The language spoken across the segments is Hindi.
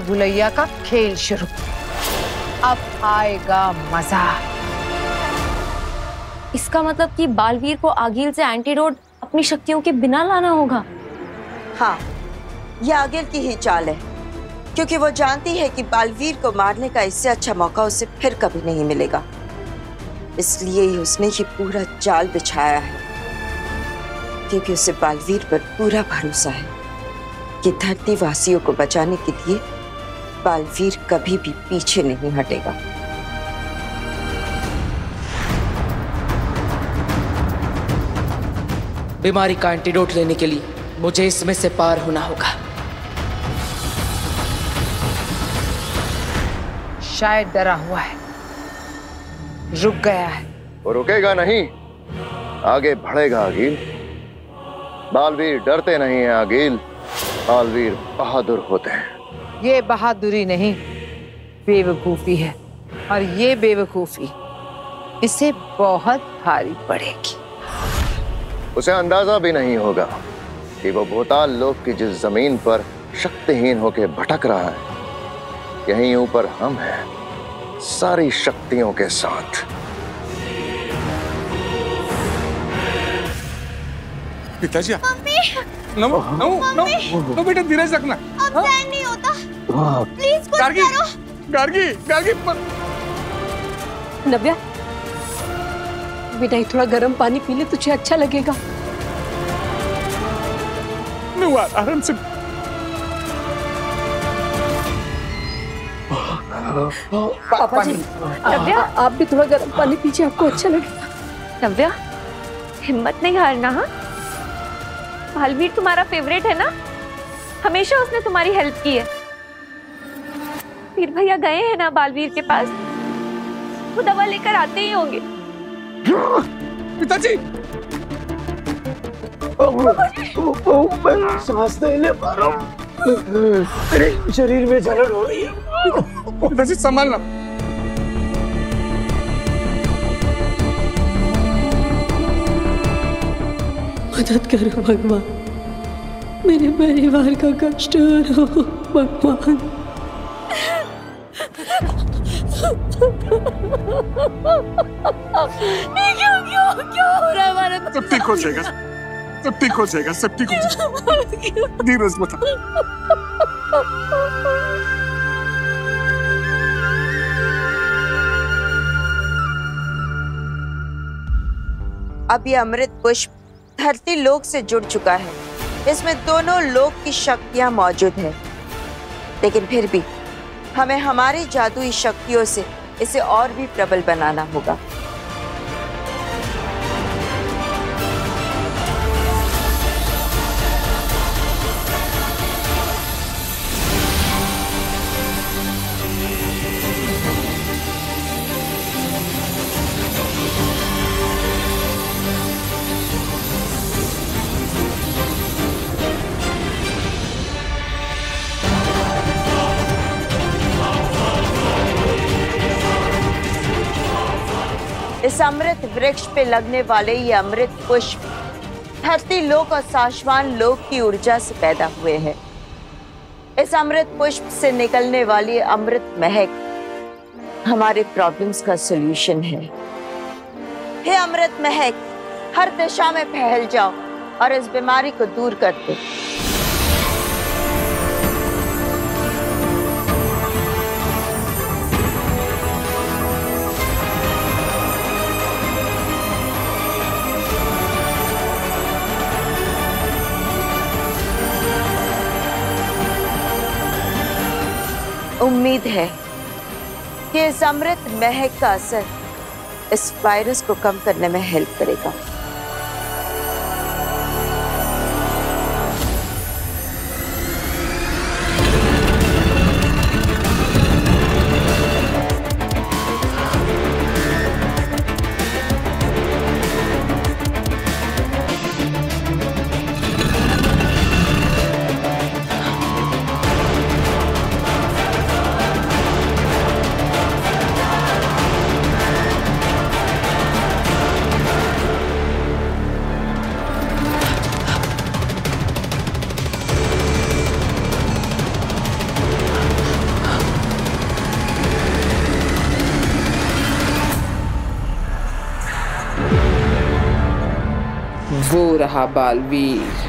भुलैया का खेल शुरू। अब आएगा मजा। इसका मतलब कि बालवीर को आगिल से एंटीडोट अपनी शक्तियों के बिना लाना होगा। हाँ, यह आगिल की ही चाल है, क्योंकि वो जानती है कि बालवीर को मारने का इससे अच्छा मौका उसे फिर कभी नहीं मिलेगा। इसलिए ही उसने ये पूरा जाल बिछाया है, क्योंकि उसे बालवीर पर पूरा भरोसा है कि धरती वासियों को बचाने के लिए बालवीर कभी भी पीछे नहीं हटेगा। बीमारी का एंटीडोट लेने के लिए मुझे इसमें से पार होना होगा। शायद डरा हुआ है, रुक गया है। वो रुकेगा नहीं, आगे बढ़ेगा आगिल। बालवीर डरते नहीं हैं आगिल, बालवीर बहादुर होते हैं। ये बहादुरी नहीं, बेवकूफी है, और ये बेवकूफी इसे बहुत भारी पड़ेगी। उसे अंदाजा भी नहीं होगा कि वो भूताल लोक की जिस जमीन पर शक्तिहीन होकर भटक रहा है, यहीं ऊपर हम हैं, सारी शक्तियों के साथ। पिताजी, नमो नमो नमो बेटा, धीरज रखना। अब सहन नहीं होता, प्लीज कुछ गार्गी, करो। गार्गी, गार्गी नव्या, बेटा थोड़ा गर्म पानी पी ले, तुझे अच्छा लगेगा। आराम से। पापा जी, नव्या आप भी थोड़ा गर्म पानी पीजिए, आपको अच्छा लगेगा। नव्या, हिम्मत नहीं हारना। हाँ, बालवीर तुम्हारा फेवरेट है ना, हमेशा उसने तुम्हारी हेल्प की है। वीर भैया गए हैं ना बालवीर के पास, वो दवा लेकर आते ही होंगे। पिताजी, मैं सांस नहीं ले पा रहा हूँ, मेरे शरीर में जलन हो रही है। पिताजी संभालना। मदद करो भगवान, मेरे परिवार का कष्ट हरो भगवान। क्यों हो रहा है हमारे? सब ठीक हो जाएगा, सब ठीक हो जाएगा, सब ठीक हो जाएगा। धीरज बता। अब ये अमृत पुष्प धरती लोक से जुड़ चुका है। इसमें दोनों लोक की शक्तियां मौजूद हैं, लेकिन फिर भी हमें हमारी जादुई शक्तियों से इसे और भी प्रबल बनाना होगा। इस अमृत वृक्ष पे लगने वाले ये अमृत पुष्प धरती लोक और शाश्वान लोक की ऊर्जा से पैदा हुए हैं। इस अमृत पुष्प से निकलने वाली अमृत महक हमारे प्रॉब्लम्स का सॉल्यूशन है। हे अमृत महक, हर दिशा में फैल जाओ और इस बीमारी को दूर कर दो। उम्मीद है कि इस अमृत महक का असर इस वायरस को कम करने में हेल्प करेगा। वो रहा बालवीर।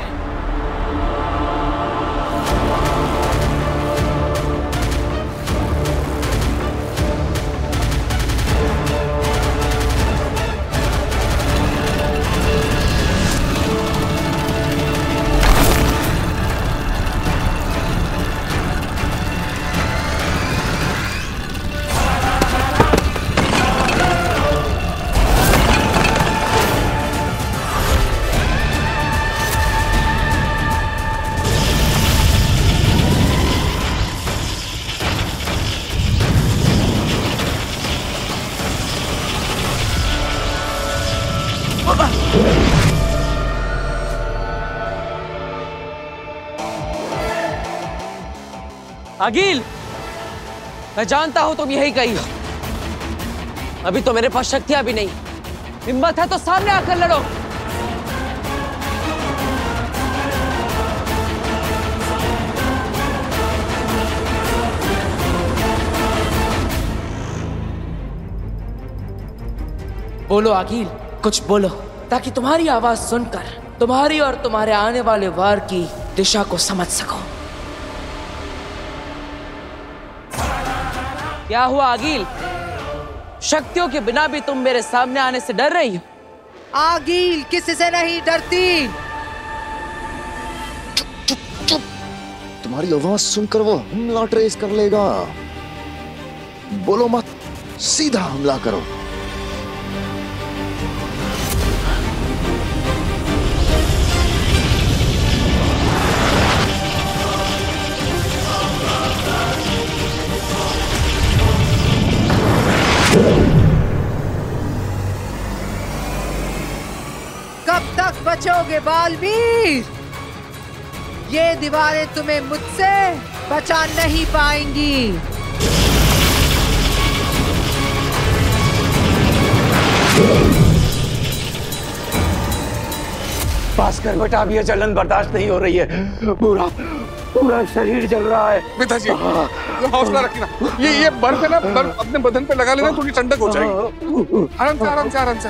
अगिल, मैं जानता हूं तुम यही कही हो। अभी तो मेरे पास शक्तियां भी नहीं। हिम्मत है तो सामने आकर लड़ो। बोलो अगिल, कुछ बोलो ताकि तुम्हारी आवाज सुनकर तुम्हारी और तुम्हारे आने वाले वार की दिशा को समझ सको। क्या हुआ अगिल? शक्तियों के बिना भी तुम मेरे सामने आने से डर रही हो? आगिल किसी से नहीं डरती। चुप चुप, तुम्हारी आवाज सुनकर वो हमला ट्रेस कर लेगा। बोलो मत, सीधा हमला करो। कब तक बचोगे बालवीर? ये दीवारें तुम्हें मुझसे बचा नहीं पाएंगी। भास्कर बेटा, अब ये जलन बर्दाश्त नहीं हो रही है। पूरा पूरा शरीर जल रहा है। पिताजी हौसला रखना। ये बर्फ है ना, बर्फ अपने बदन पे लगा लेना, थोड़ी ठंडक हो जाएगी। आराम से आराम से आराम से।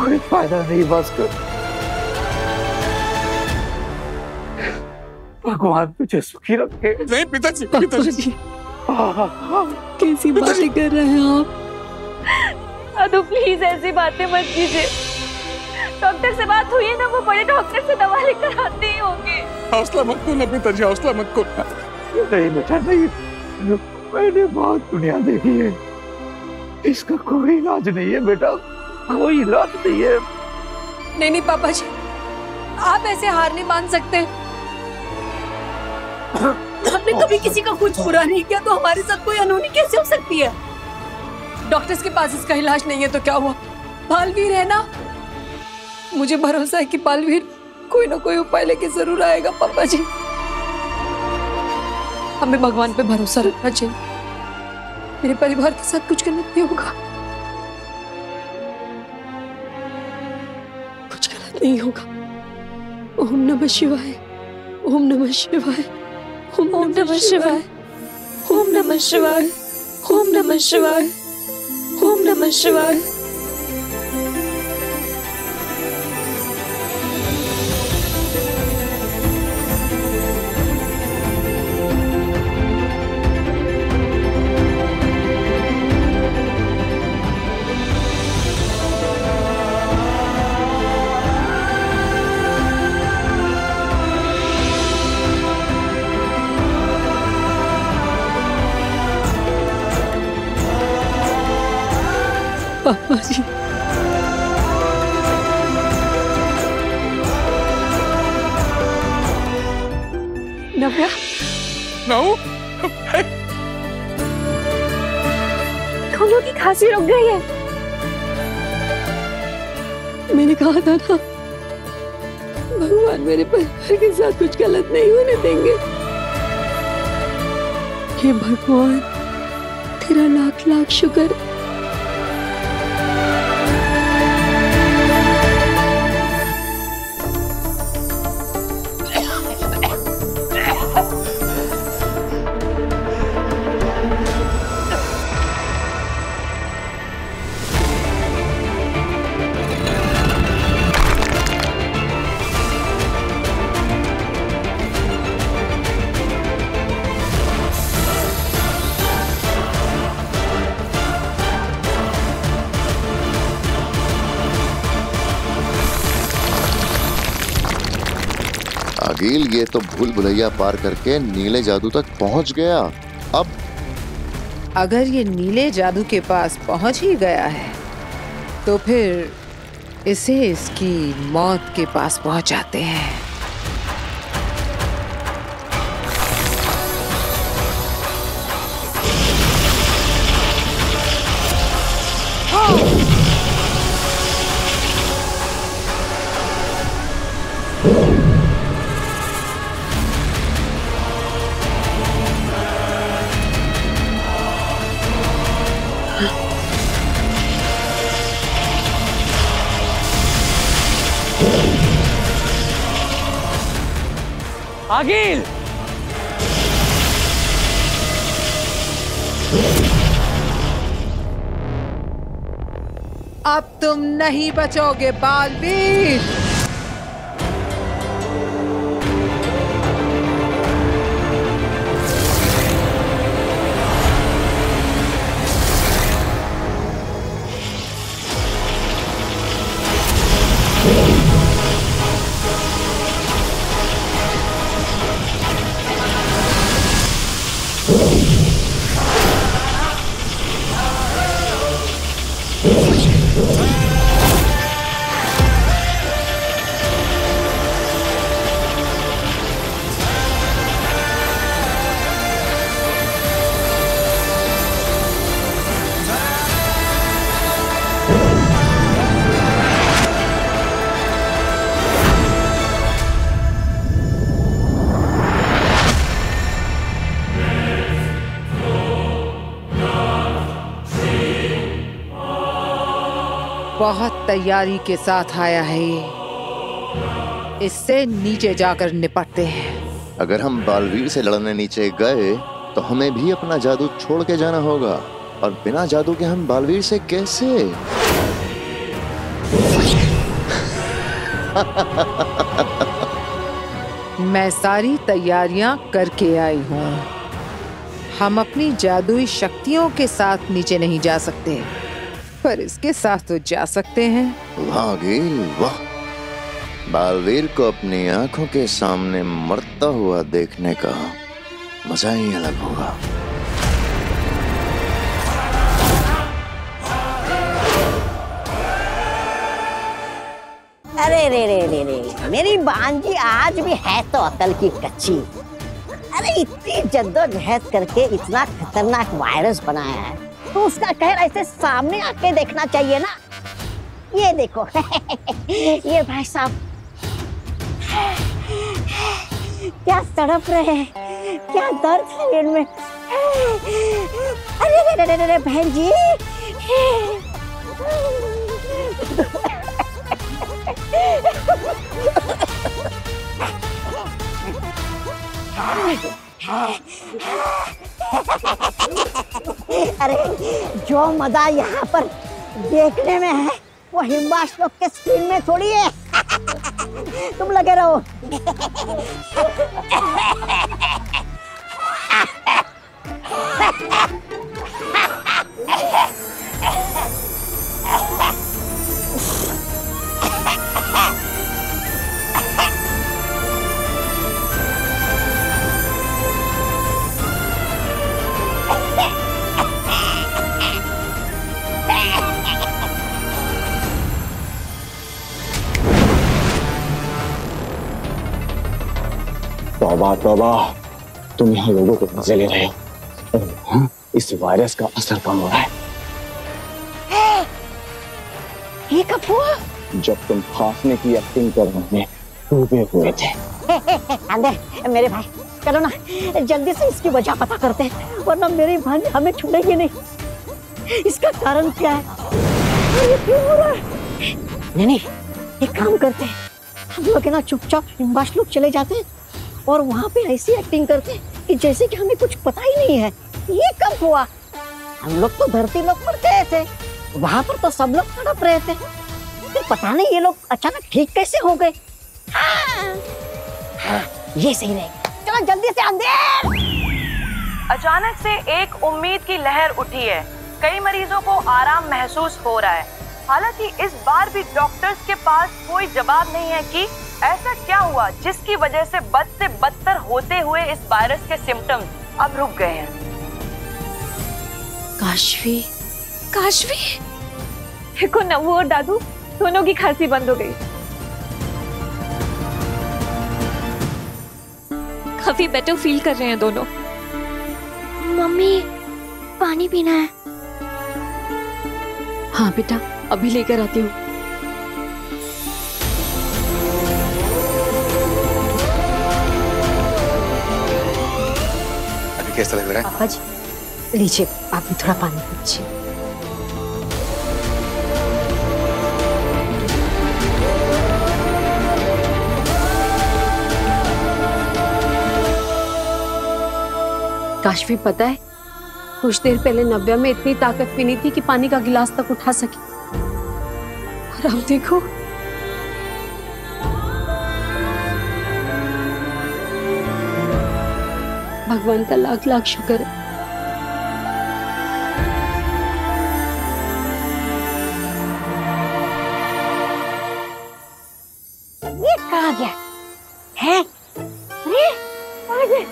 कोई फायदा नहीं भास्कर। भगवान तुझे सुखी रखे। नहीं पिताजी, पिताजी कैसी बातें कर रहे हैं आप? अदु प्लीज ऐसी बातें मत कीजिए। डॉक्टर से बात हुई है ना, वो बड़े डॉक्टर से दवा लेकर आते ही होंगे। हौसला मत खो ना पिताजी, हौसला मत खो। नहीं बेटा नहीं, मैंने बहुत दुनिया देखी है। इसका कोई इलाज नहीं है बेटा, कोई इलाज नहीं है। नहीं पापा जी, आप ऐसे हार नहीं मान सकते। हमने कभी किसी का कुछ बुरा नहीं किया, तो हमारे साथ कोई अनहोनी कैसे हो सकती है? डॉक्टर्स के पास इसका इलाज नहीं है तो क्या हुआ? बालवीर है ना, मुझे भरोसा है कि बालवीर कोई ना कोई उपाय लेके जरूर आएगा। पापा जी, हमें भगवान पे भरोसा रखना चाहिए। मेरे परिवार के साथ कुछ गलत नहीं होगा, कुछ गलत नहीं होगा। ओम नमः शिवाय, ओम नमः शिवाय, ओम नमः शिवाय, ओम नमः शिवाय, ओम नमः शिवाय, ओम नमः शिवाय। पापा जी, नव्या, नऊ, दोनों की खांसी रुक गई है। मैंने कहा था ना, भगवान मेरे परिवार के साथ कुछ गलत नहीं होने देंगे। हे भगवान, तेरा लाख लाख शुक्र। अगिल, ये तो भूल भुलैया पार करके नीले जादू तक पहुंच गया। अब अगर ये नीले जादू के पास पहुंच ही गया है तो फिर इसे इसकी मौत के पास पहुंचाते हैं। अगिल! अब तुम नहीं बचोगे बालवीर। बहुत तैयारी के साथ आया है ये। इससे नीचे जाकर निपटते हैं। अगर हम बालवीर से लड़ने नीचे गए तो हमें भी अपना जादू छोड़ के जाना होगा, और बिना जादू के हम बालवीर से कैसे? मैं सारी तैयारियां करके आई हूँ। हम अपनी जादुई शक्तियों के साथ नीचे नहीं जा सकते, पर इसके साथ तो जा सकते हैं। वाह अगिल वाह, बालवीर को अपनी आंखों के सामने मरता हुआ देखने का मजा ही अलग होगा। अरे रे रे रे रे, मेरी भांजी आज भी है तो अकल की कच्ची। अरे इतनी जद्दोजहद करके इतना खतरनाक वायरस बनाया है तो उसका कहर ऐसे सामने आके देखना चाहिए ना। ये देखो ये भाई साहब क्या तड़प रहे हैं, क्या दर्द है इनमें। अरे रे रे रे रे बहन जी, अरे जो मजा यहाँ पर देखने में है वो हिम्बाश लोग के स्क्रीन में थोड़ी है। तुम लगे रहो। तौबा तौबा, तुम यहाँ लोगों को मजे ले रहे हो। हाँ, इस वायरस का असर कम हो रहा है। ये कब हुआ? जब तुम फांसने की एक्टिंग करने में डूबे हुए थे। अंदर मेरे भाई, चलो ना जल्दी से इसकी वजह पता करते हैं, वरना मेरी भांजी हमें छोड़ेगी नहीं। इसका कारण क्या है, ये क्यों हो रहा है? नहीं, एक काम करते हैं, हम लोग ना चुपचाप हिम्बाश लोग चले जाते हैं और वहाँ पे ऐसी एक्टिंग करते हैं कि जैसे कि हमें कुछ पता ही नहीं है। ये कब हुआ? हम लोग तो धरती लोग पर गए थे, वहाँ पर तो सब लोग तड़प रहे थे, फिर पता नहीं ये लोग अचानक ठीक कैसे हो गए। हाँ, ये सही रहेगा। चलो जल्दी से अंदर। अचानक से एक उम्मीद की लहर उठी है। कई मरीजों को आराम महसूस हो रहा है। हालांकि इस बार भी डॉक्टर्स के पास कोई जवाब नहीं है कि ऐसा क्या हुआ जिसकी वजह से बद से बदतर होते हुए इस वायरस के सिम्टम्स अब रुक गए हैं? काशवी, काशवी, देखो नव्वू और दादू दोनों की खांसी बंद हो गई। काफी बेटर फील कर रहे हैं दोनों। मम्मी पानी पीना है। हाँ बेटा, अभी लेकर आती हूँ। अभी कैसा लग रहा है? पापा जी लीजिए, आप भी थोड़ा पानी पीजिए। काशवी, पता है कुछ देर पहले नव्या में इतनी ताकत भी नहीं थी कि पानी का गिलास तक उठा सके, और अब देखो भगवान का लाख लाख शुक्र है। ये कहाँ गया है? अरे कहाँ गया?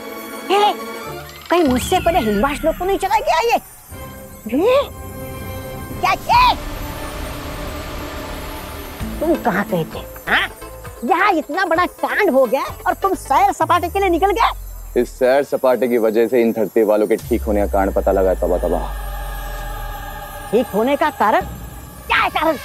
कहीं मुझसे पहले हिमाश लोग को नहीं चला गया ये? क्या तुम कहाँ गए थे? हाँ? यहाँ इतना बड़ा कांड हो गया और तुम सैर सपाटे के लिए निकल गए। इस सैर सपाटे की वजह से इन धरती वालों के ठीक होने का कारण पता लगा। तबाह ठीक होने का कारण क्या है? कारण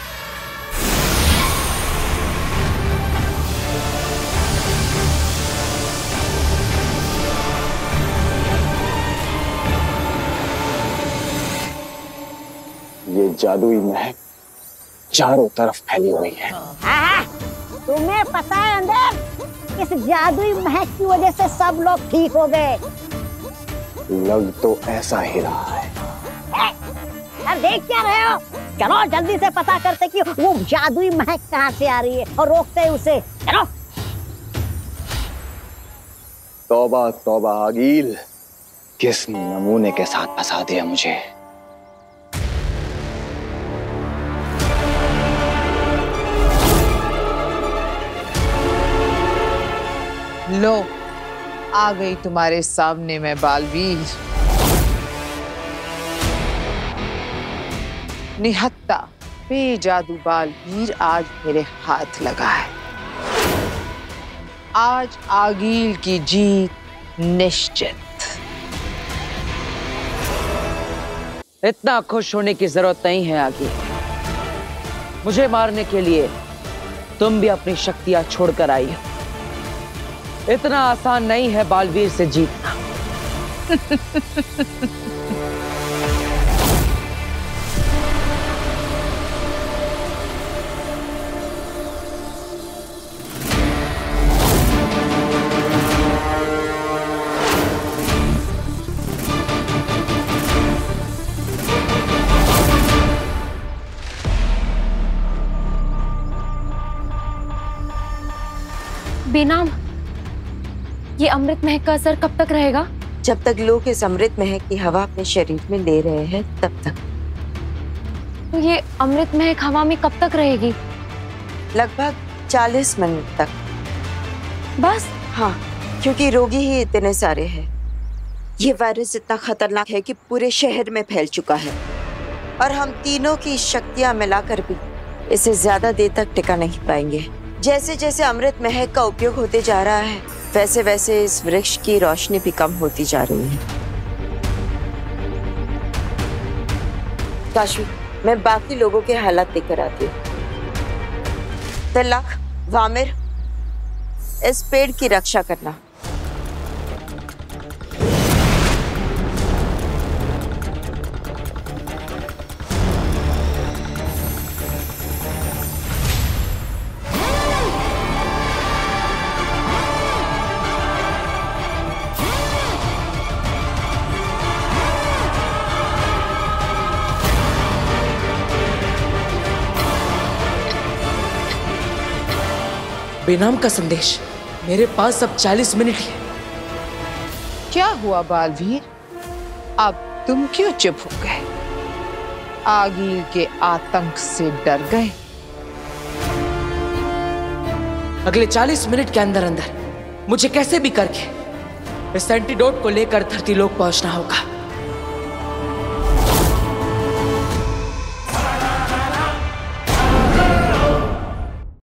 ये जादुई महक चारों तरफ फैली हुई है। तुम्हें पता है अंदर, इस जादुई महक की वजह से सब लोग ठीक हो गए। लग तो ऐसा ही रहा है। अब देख क्या रहे हो? चलो जल्दी से पता करते कि वो जादुई महक कहाँ से आ रही है और रोकते हैं उसे। चलो। तौबा तौबा आगील, किस नमूने के साथ फंसा दिया मुझे। लो, आ गई तुम्हारे सामने मैं बालवीर। निहत्ता बेजादू बालवीर आज मेरे हाथ लगा है। आज आगील की जीत निश्चित। इतना खुश होने की जरूरत नहीं है आगील। मुझे मारने के लिए तुम भी अपनी शक्तियां छोड़कर आई हो। इतना आसान नहीं है बालवीर से जीतना। बेनाम, ये अमृत महक का असर कब तक रहेगा? जब तक लोग इस अमृत महक की हवा अपने शरीर में ले रहे हैं तब तक। तो ये अमृत महक हवा में कब तक रहेगी? लगभग 40 मिनट तक। बस? हाँ, क्योंकि रोगी ही इतने सारे हैं। ये वायरस इतना खतरनाक है कि पूरे शहर में फैल चुका है और हम तीनों की शक्तियां मिलाकर भी इसे ज्यादा देर तक टिका नहीं पाएंगे। जैसे जैसे अमृत महक का उपयोग होते जा रहा है, वैसे वैसे इस वृक्ष की रोशनी भी कम होती जा रही है। काशवी, मैं बाकी लोगों के हालात लेकर आती हूँ। तिलक, वामिर, इस पेड़ की रक्षा करना। बेनाम का संदेश, मेरे पास अब 40 मिनट ही है। क्या हुआ बालवीर? अब तुम क्यों चुप हो गए? आगील के आतंक से डर गए? अगले 40 मिनट के अंदर अंदर मुझे कैसे भी करके इस एंटीडोट को लेकर धरती लोक पहुंचना होगा।